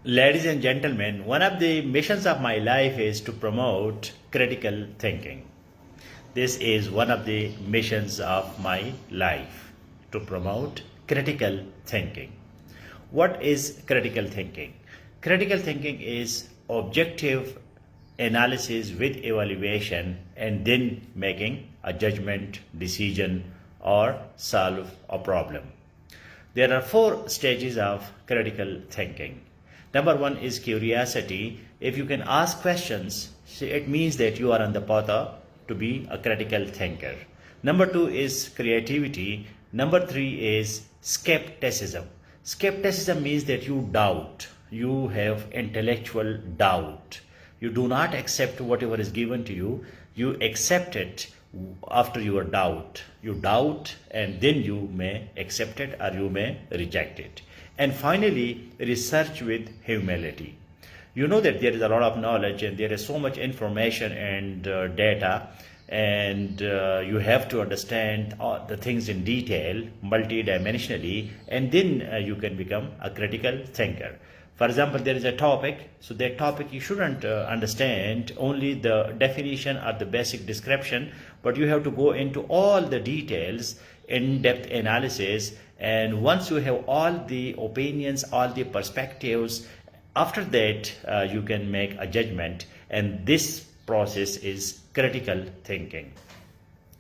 Ladies and gentlemen, one of the missions of my life is to promote critical thinking. This is one of the missions of my life, to promote critical thinking. What is critical thinking? Critical thinking is objective analysis with evaluation and then making a judgment, decision, or solve a problem. There are 4 stages of critical thinking. Number 1 is curiosity. If you can ask questions, it means that you are on the path to be a critical thinker. Number 2 is creativity. Number 3 is skepticism. Skepticism means that you doubt. You have intellectual doubt. You do not accept whatever is given to you. You accept it after your doubt. You doubt and then you may accept it or you may reject it. And finally, research with humility. You know that there is a lot of knowledge and there is so much information and data, and you have to understand the things in detail, multidimensionally, and then you can become a critical thinker. For example, there is a topic, so that topic you shouldn't understand only the definition or the basic description, but you have to go into all the details, in-depth analysis, and once you have all the opinions, all the perspectives, after that you can make a judgment, and this process is critical thinking.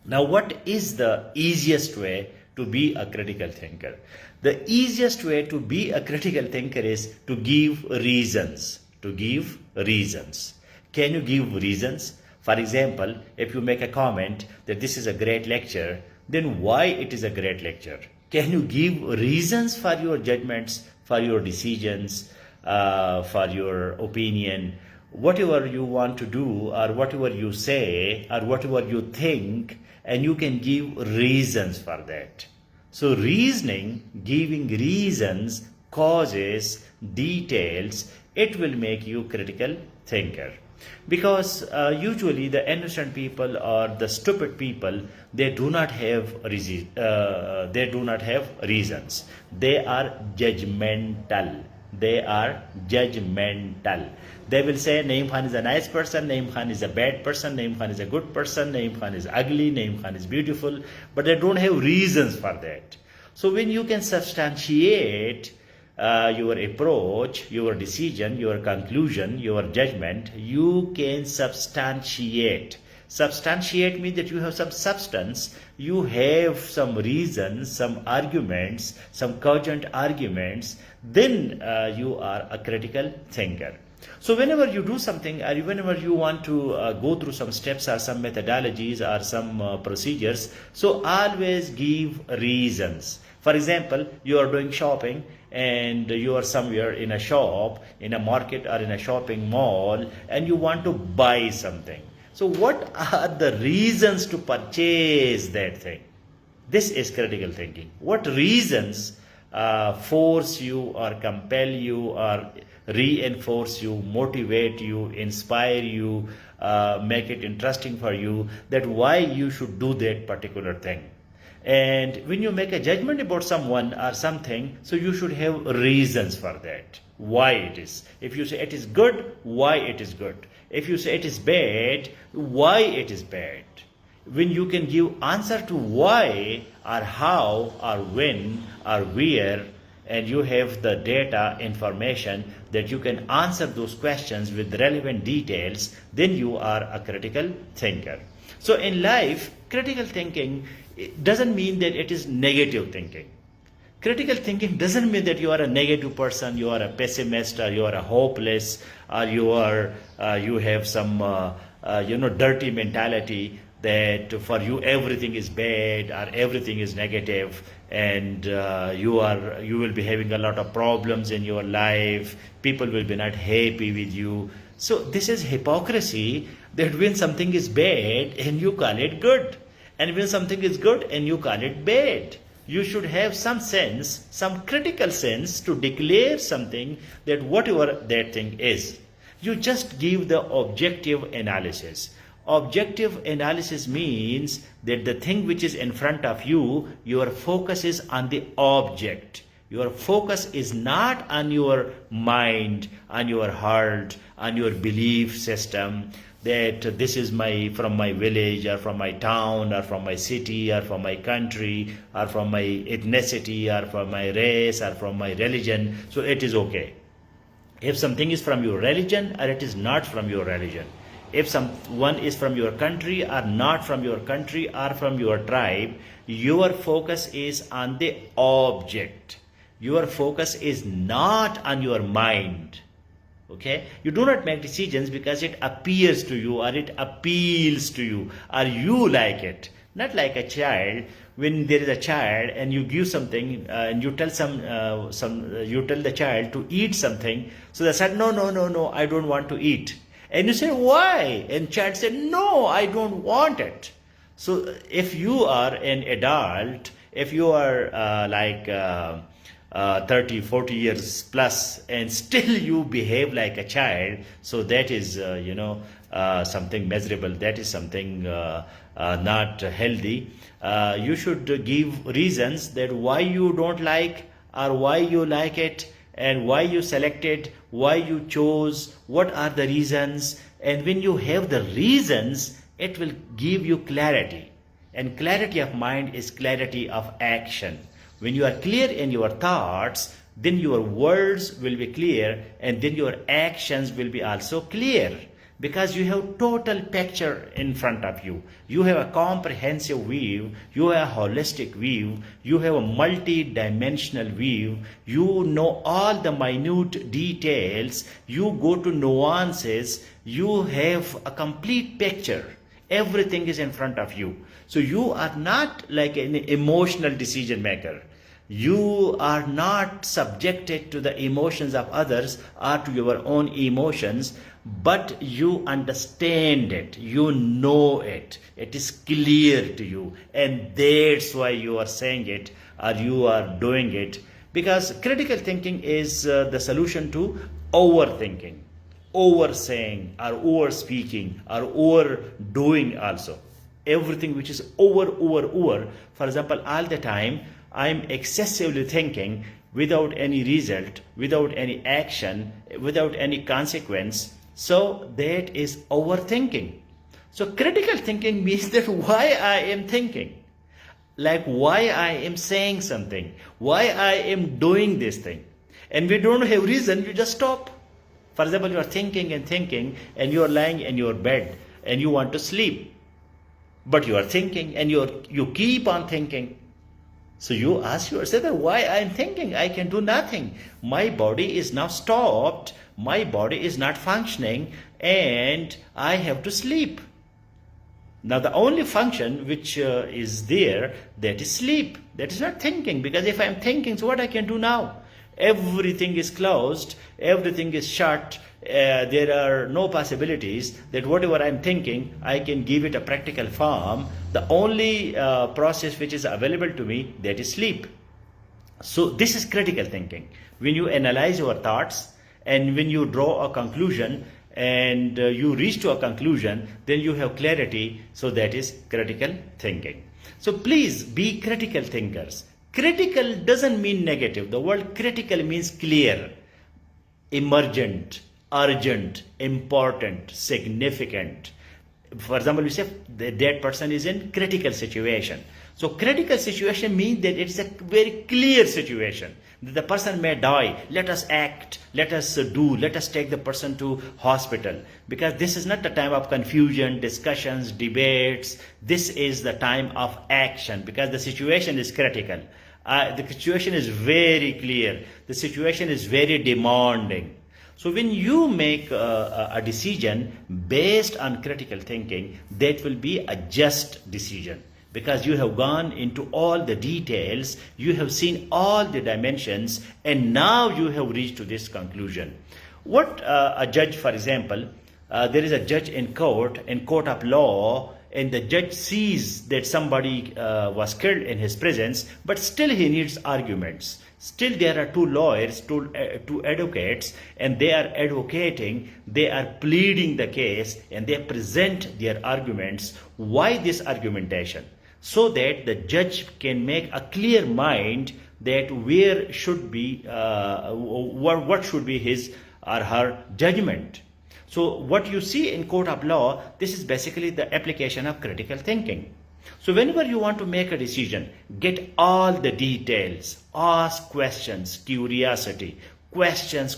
Now, what is the easiest way to be a critical thinker? The easiest way to be a critical thinker is to give reasons. To give reasons. Can you give reasons? For example, if you make a comment that this is a great lecture, then why it is a great lecture? Can you give reasons for your judgments, for your decisions, for your opinion? Whatever you want to do, or whatever you say, or whatever you think, and you can give reasons for that. So reasoning, giving reasons, causes, details, it will make you critical thinker. Because usually the innocent people or the stupid people, they do not have reasons. They are judgmental. They are judgmental. They will say Naeem Khan is a nice person, Naeem Khan is a bad person, Naeem Khan is a good person, Naeem Khan is ugly, Naeem Khan is beautiful, but they don't have reasons for that. So when you can substantiate your approach, your decision, your conclusion, your judgment, you can substantiate. Substantiate means that you have some substance, you have some reasons, some arguments, some cogent arguments, then you are a critical thinker. So whenever you do something, or whenever you want to go through some steps or some methodologies or some procedures, so always give reasons. For example, you are doing shopping and you are somewhere in a shop, in a market or in a shopping mall, and you want to buy something. So what are the reasons to purchase that thing? This is critical thinking. What reasons force you or compel you or reinforce you, motivate you, inspire you, make it interesting for you, that why you should do that particular thing? And when you make a judgment about someone or something, so you should have reasons for that. Why it is. If you say it is good, why it is good. If you say it is bad, why it is bad. When you can give answer to why or how or when or where, and you have the data information that you can answer those questions with relevant details, then you are a critical thinker. So in life, critical thinking doesn't mean that it is negative thinking. Critical thinking doesn't mean that you are a negative person, you are a pessimist, or you are a hopeless, or you have some dirty mentality that for you everything is bad or everything is negative, and you will be having a lot of problems in your life. People will be not happy with you. So this is hypocrisy, that when something is bad and you call it good, and when something is good and you call it bad. You should have some sense, some critical sense to declare something, that whatever that thing is. You just give the objective analysis. Objective analysis means that the thing which is in front of you, your focus is on the object. Your focus is not on your mind, on your heart, on your belief system, that this is from my village or from my town or from my city or from my country or from my ethnicity or from my race or from my religion, so it is okay. If something is from your religion or it is not from your religion, if someone is from your country or not from your country or from your tribe, your focus is on the object. Your focus is not on your mind. Okay, you do not make decisions because it appears to you or it appeals to you or you like it. Not like a child. When there is a child and you give something and you tell you tell the child to eat something, so they said no, I don't want to eat, and you say why, and child said no, I don't want it. So if you are an adult, if you are 30, 40 years plus and still you behave like a child, so that is something miserable, that is something not healthy. You should give reasons that why you don't like or why you like it and why you selected, why you chose, what are the reasons. And when you have the reasons, it will give you clarity, and clarity of mind is clarity of action. When you are clear in your thoughts, then your words will be clear, and then your actions will be also clear, because you have total picture in front of you. You have a comprehensive view, you have a holistic view, you have a multi-dimensional view, you know all the minute details, you go to nuances, you have a complete picture. Everything is in front of you. So you are not like an emotional decision maker. You are not subjected to the emotions of others or to your own emotions, but you understand it, you know it, it is clear to you, and that's why you are saying it or you are doing it. Because critical thinking is the solution to overthinking, oversaying or over speaking or overdoing also. Everything which is over. For example, all the time I'm excessively thinking without any result, without any action, without any consequence. So that is overthinking. So critical thinking means that why I am thinking, like why I am saying something, why I am doing this thing. And we don't have reason, you just stop. For example, you are thinking and you are lying in your bed and you want to sleep. But you are thinking and you keep on thinking. So you ask yourself, why I am thinking? I can do nothing. My body is now stopped. My body is not functioning and I have to sleep. Now the only function which is there, that is sleep. That is not thinking, because if I am thinking, so what I can do now? Everything is closed, everything is shut. There are no possibilities that whatever I'm thinking, I can give it a practical form. The only process which is available to me, that is sleep. So this is critical thinking. When you analyze your thoughts and when you draw a conclusion and you reach to a conclusion, then you have clarity. So that is critical thinking. So please be critical thinkers. Critical doesn't mean negative. The word critical means clear, emergent, urgent, important, significant. For example, we say that person is in critical situation. So critical situation means that it's a very clear situation. The person may die. Let us act. Let us do. Let us take the person to hospital. Because this is not the time of confusion, discussions, debates. This is the time of action, because the situation is critical. The situation is very clear. The situation is very demanding. So when you make a decision based on critical thinking, that will be a just decision, because you have gone into all the details, you have seen all the dimensions, and now you have reached to this conclusion. What a judge, for example, there is a judge in court of law, and the judge sees that somebody was killed in his presence, but still he needs arguments. Still there are two lawyers, two advocates, and they are advocating, they are pleading the case, and they present their arguments. Why this argumentation? So that the judge can make a clear mind that where should be, what should be his or her judgment. So what you see in court of law, this is basically the application of critical thinking. So whenever you want to make a decision, get all the details, ask questions, curiosity, questions.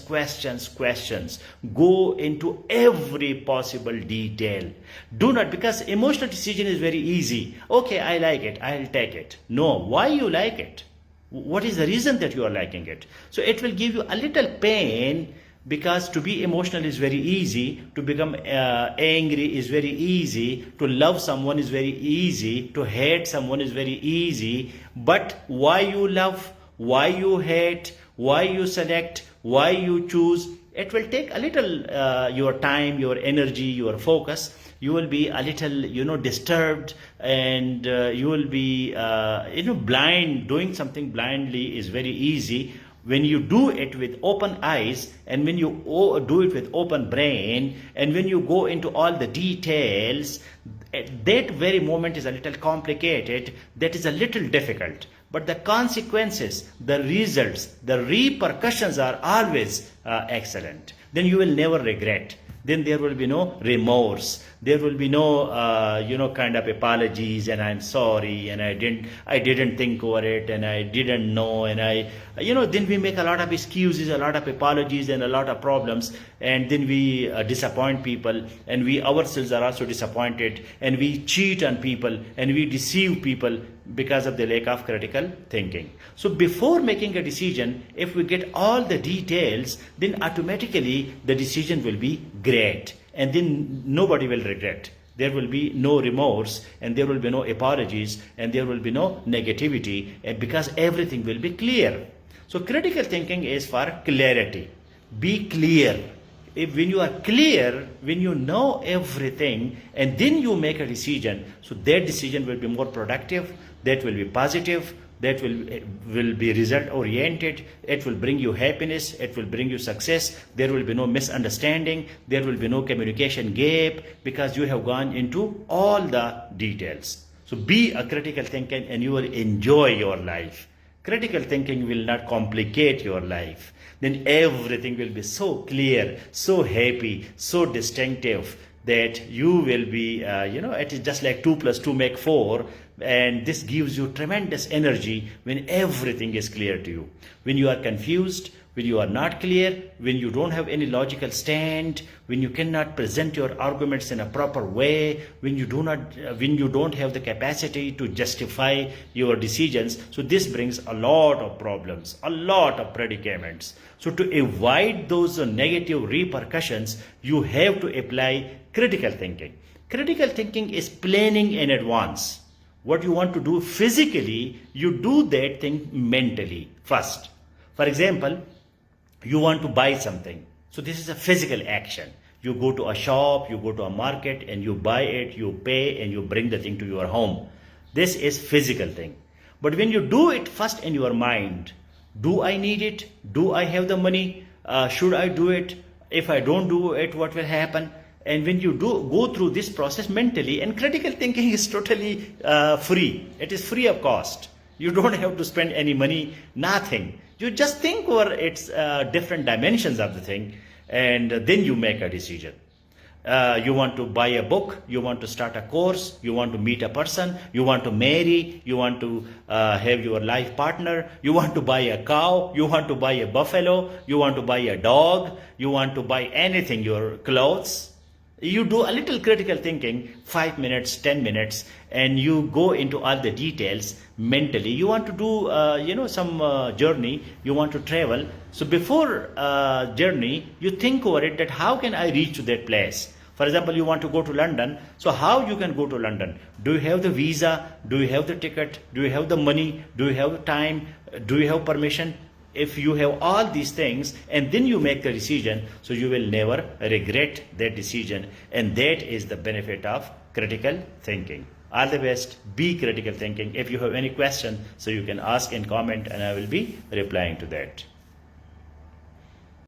Go into every possible detail. Do not, because emotional decision is very easy. Okay, I like it, I'll take it. No, why you like it? What is the reason that you are liking it? So it will give you a little pain, because to be emotional is very easy, to become angry is very easy, to love someone is very easy, to hate someone is very easy. But why you love, why you hate, why you select, why you choose, it will take a little your time, your energy, your focus. You will be a little, disturbed, and you will be, blind. Doing something blindly is very easy. When you do it with open eyes, and when you do it with open brain, and when you go into all the details, that very moment is a little complicated, that is a little difficult. But the consequences, the results, the repercussions are always excellent. Then you will never regret. Then there will be no remorse. There will be no, kind of apologies, and I'm sorry, and I didn't think over it, and I didn't know, and then we make a lot of excuses, a lot of apologies, and a lot of problems, and then we disappoint people, and we ourselves are also disappointed, and we cheat on people, and we deceive people because of the lack of critical thinking. So before making a decision, if we get all the details, then automatically the decision will be great, and then nobody will regret. There will be no remorse, and there will be no apologies, and there will be no negativity, because everything will be clear. So critical thinking is for clarity. Be clear. When you are clear, when you know everything, and then you make a decision, so that decision will be more productive, that will be positive, that will be result oriented, it will bring you happiness, it will bring you success, there will be no misunderstanding, there will be no communication gap, because you have gone into all the details. So be a critical thinker, and you will enjoy your life. Critical thinking will not complicate your life. Then everything will be so clear, so happy, so distinctive, that you will be, it is just like 2 + 2 make 4. And this gives you tremendous energy when everything is clear to you. When you are confused, when you are not clear, when you don't have any logical stand, when you cannot present your arguments in a proper way, when you don't have the capacity to justify your decisions, so this brings a lot of problems, a lot of predicaments. So to avoid those negative repercussions, you have to apply critical thinking. Critical thinking is planning in advance. What you want to do physically, you do that thing mentally first. For example, you want to buy something. So this is a physical action. You go to a shop, you go to a market, and you buy it, you pay, and you bring the thing to your home. This is physical thing. But when you do it first in your mind, do I need it? Do I have the money? Should I do it? If I don't do it, what will happen? And when you go through this process mentally, and critical thinking is totally free. It is free of cost. You don't have to spend any money, nothing. You just think over its different dimensions of the thing, and then you make a decision. You want to buy a book, you want to start a course, you want to meet a person, you want to marry, you want to have your life partner, you want to buy a cow, you want to buy a buffalo, you want to buy a dog, you want to buy anything, your clothes. You do a little critical thinking, 5 minutes, 10 minutes, and you go into all the details mentally. You want to do, some journey, you want to travel. So before journey, you think over it, that how can I reach to that place? For example, you want to go to London. So how you can go to London? Do you have the visa? Do you have the ticket? Do you have the money? Do you have time? Do you have permission? If you have all these things, and then you make the decision, so you will never regret that decision. And that is the benefit of critical thinking. All the best. Be critical thinking. If you have any question, so you can ask in comment, and I will be replying to that.